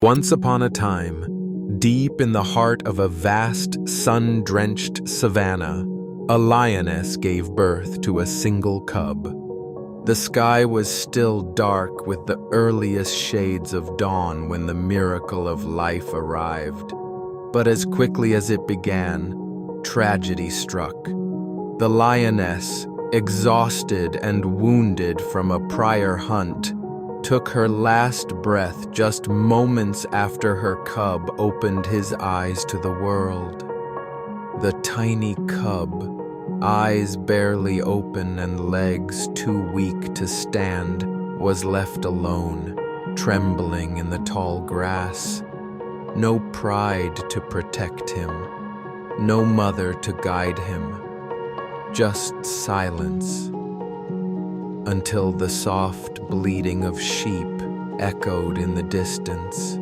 Once upon a time, deep in the heart of a vast, sun-drenched savanna, a lioness gave birth to a single cub. The sky was still dark with the earliest shades of dawn when the miracle of life arrived. But as quickly as it began, tragedy struck. The lioness, exhausted and wounded from a prior hunt, took her last breath just moments after her cub opened his eyes to the world. The tiny cub, eyes barely open and legs too weak to stand, was left alone, trembling in the tall grass. No pride to protect him, no mother to guide him, just silence. Until the soft bleating of sheep echoed in the distance.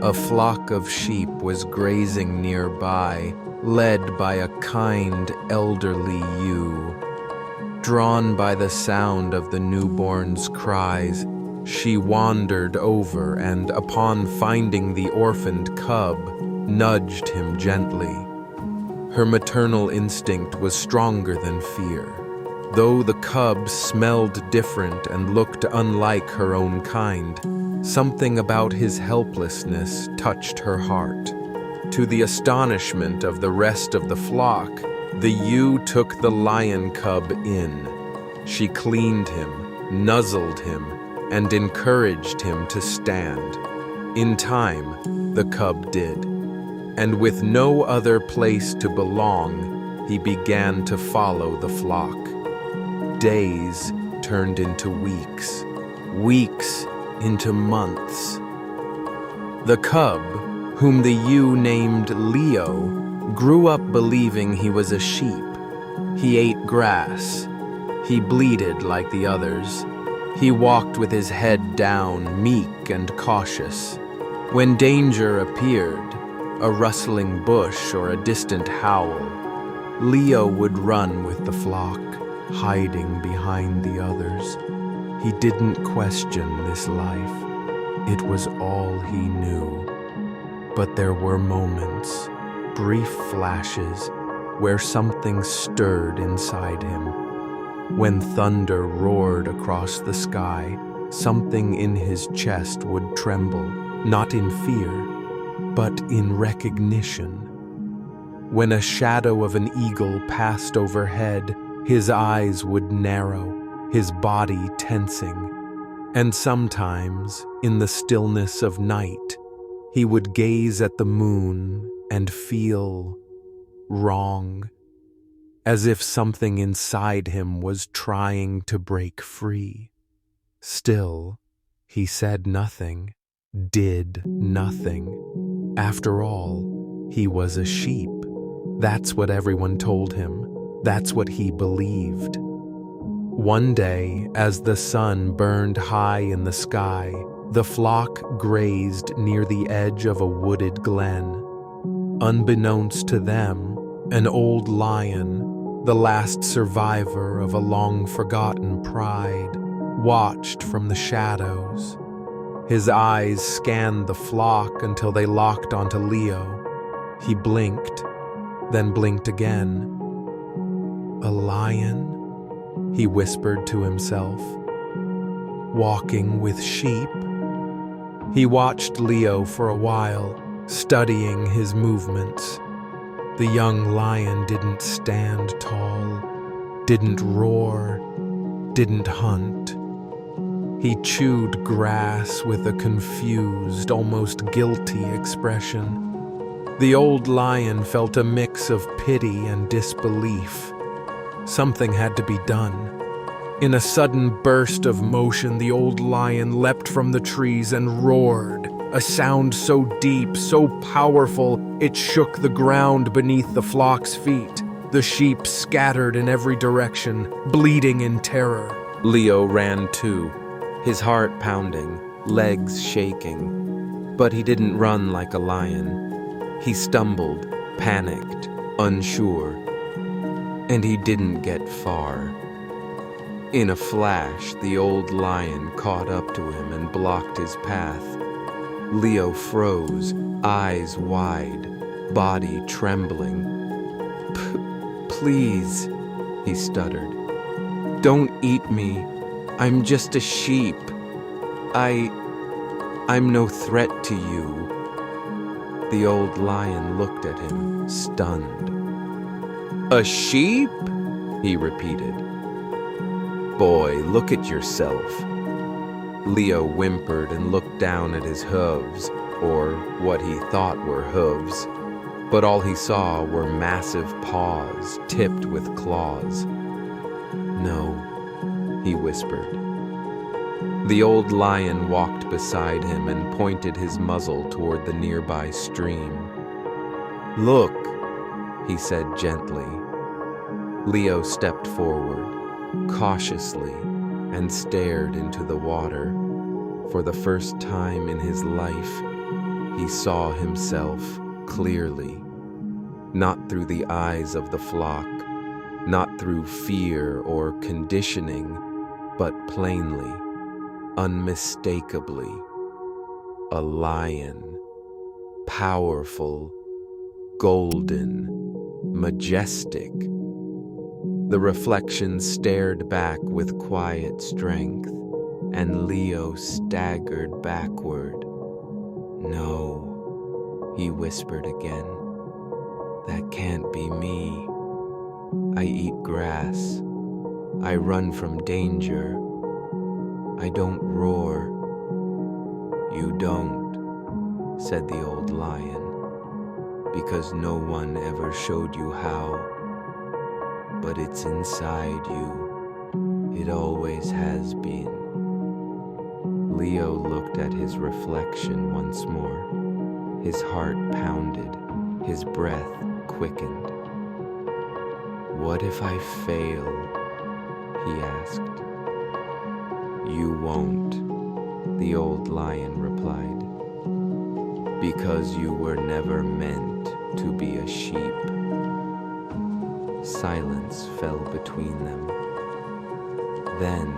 A flock of sheep was grazing nearby, led by a kind, elderly ewe. Drawn by the sound of the newborn's cries, she wandered over and, upon finding the orphaned cub, nudged him gently. Her maternal instinct was stronger than fear. Though the cub smelled different and looked unlike her own kind, something about his helplessness touched her heart. To the astonishment of the rest of the flock, the ewe took the lion cub in. She cleaned him, nuzzled him, and encouraged him to stand. In time, the cub did, and with no other place to belong, he began to follow the flock. Days turned into weeks, weeks into months. The cub, whom the ewe named Leo, grew up believing he was a sheep. He ate grass. He bleated like the others. He walked with his head down, meek and cautious. When danger appeared, a rustling bush or a distant howl, Leo would run with the flock, hiding behind the others. He didn't question this life. It was all he knew. But there were moments, brief flashes, where something stirred inside him. When thunder roared across the sky, something in his chest would tremble, not in fear, but in recognition. When a shadow of an eagle passed overhead, his eyes would narrow, his body tensing. And sometimes, in the stillness of night, he would gaze at the moon and feel wrong, as if something inside him was trying to break free. Still, he said nothing, did nothing. After all, he was a sheep. That's what everyone told him. That's what he believed. One day, as the sun burned high in the sky, the flock grazed near the edge of a wooded glen. Unbeknownst to them, an old lion, the last survivor of a long-forgotten pride, watched from the shadows. His eyes scanned the flock until they locked onto Leo. He blinked, then blinked again. "A lion?" he whispered to himself. "Walking with sheep?" He watched Leo for a while, studying his movements. The young lion didn't stand tall, didn't roar, didn't hunt. He chewed grass with a confused, almost guilty expression. The old lion felt a mix of pity and disbelief. Something had to be done. In a sudden burst of motion, the old lion leapt from the trees and roared, a sound so deep, so powerful, it shook the ground beneath the flock's feet. The sheep scattered in every direction, bleating in terror. Leo ran too, his heart pounding, legs shaking. But he didn't run like a lion. He stumbled, panicked, unsure. And he didn't get far. In a flash, the old lion caught up to him and blocked his path. Leo froze, eyes wide, body trembling. Please, he stuttered. Don't eat me. I'm just a sheep. I'm no threat to you. The old lion looked at him, stunned. A sheep? He repeated. Boy, look at yourself. Leo whimpered and looked down at his hooves, or what he thought were hooves, but all he saw were massive paws tipped with claws. No, he whispered. The old lion walked beside him and pointed his muzzle toward the nearby stream. Look, he said gently. Leo stepped forward, cautiously, and stared into the water. For the first time in his life, he saw himself clearly, not through the eyes of the flock, not through fear or conditioning, but plainly, unmistakably, a lion, powerful, golden, majestic. The reflection stared back with quiet strength, and Leo staggered backward. No, he whispered again. That can't be me. I eat grass. I run from danger. I don't roar. You don't, said the old lion, because no one ever showed you how. But it's inside you. It always has been. Leo looked at his reflection once more. His heart pounded, his breath quickened. What if I fail? He asked. You won't, the old lion replied, because you were never meant to be a sheep. Silence fell between them. Then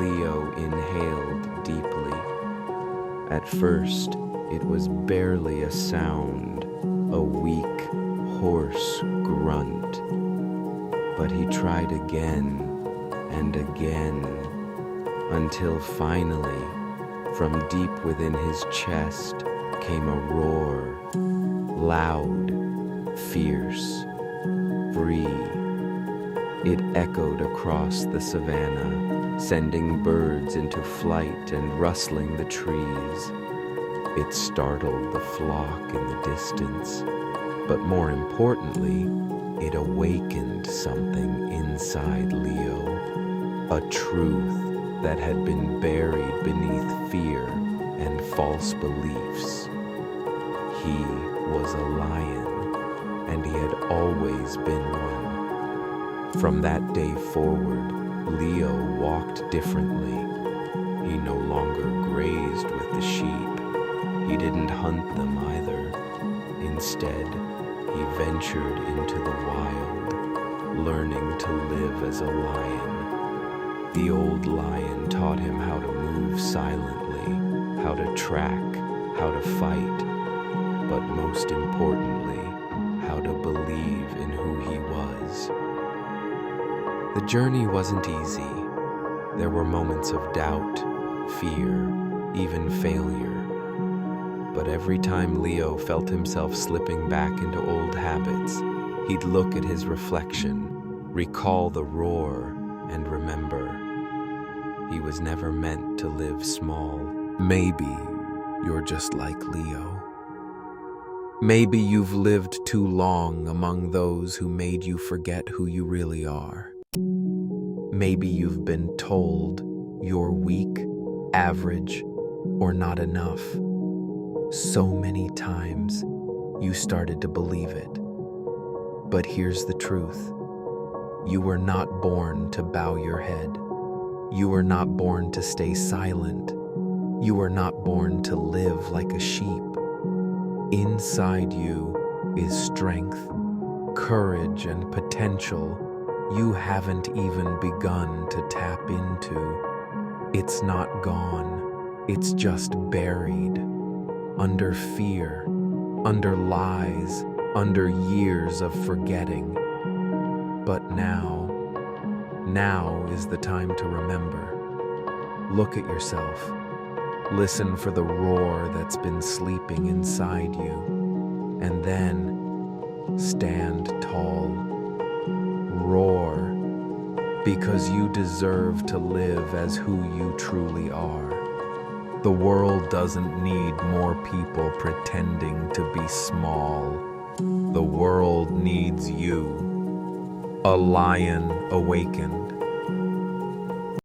Leo inhaled deeply. At first, it was barely a sound, a weak, hoarse grunt. But he tried again and again, until finally, from deep within his chest came a roar, loud, fierce, free. It echoed across the savannah, sending birds into flight and rustling the trees. It startled the flock in the distance, but more importantly, it awakened something inside Leo, a truth that had been buried beneath fear and false beliefs. He was a lion, and he had always been one. From that day forward, Leo walked differently. He no longer grazed with the sheep. He didn't hunt them either. Instead, he ventured into the wild, learning to live as a lion. The old lion taught him how to move silently, how to track, how to fight, but most importantly, how to believe in who he was. The journey wasn't easy. There were moments of doubt, fear, even failure. But every time Leo felt himself slipping back into old habits, he'd look at his reflection, recall the roar, and remember, he was never meant to live small. Maybe you're just like Leo. Maybe you've lived too long among those who made you forget who you really are. Maybe you've been told you're weak, average, or not enough. So many times you started to believe it. But here's the truth. You were not born to bow your head. You were not born to stay silent. You were not born to live like a sheep. Inside you is strength, courage, and potential you haven't even begun to tap into. It's not gone. It's just buried. under fear, under lies, under years of forgetting. But now is the time to remember. Look at yourself. Listen for the roar that's been sleeping inside you. And then stand tall. Roar, because you deserve to live as who you truly are. The world doesn't need more people pretending to be small. The world needs you. A lion awakens.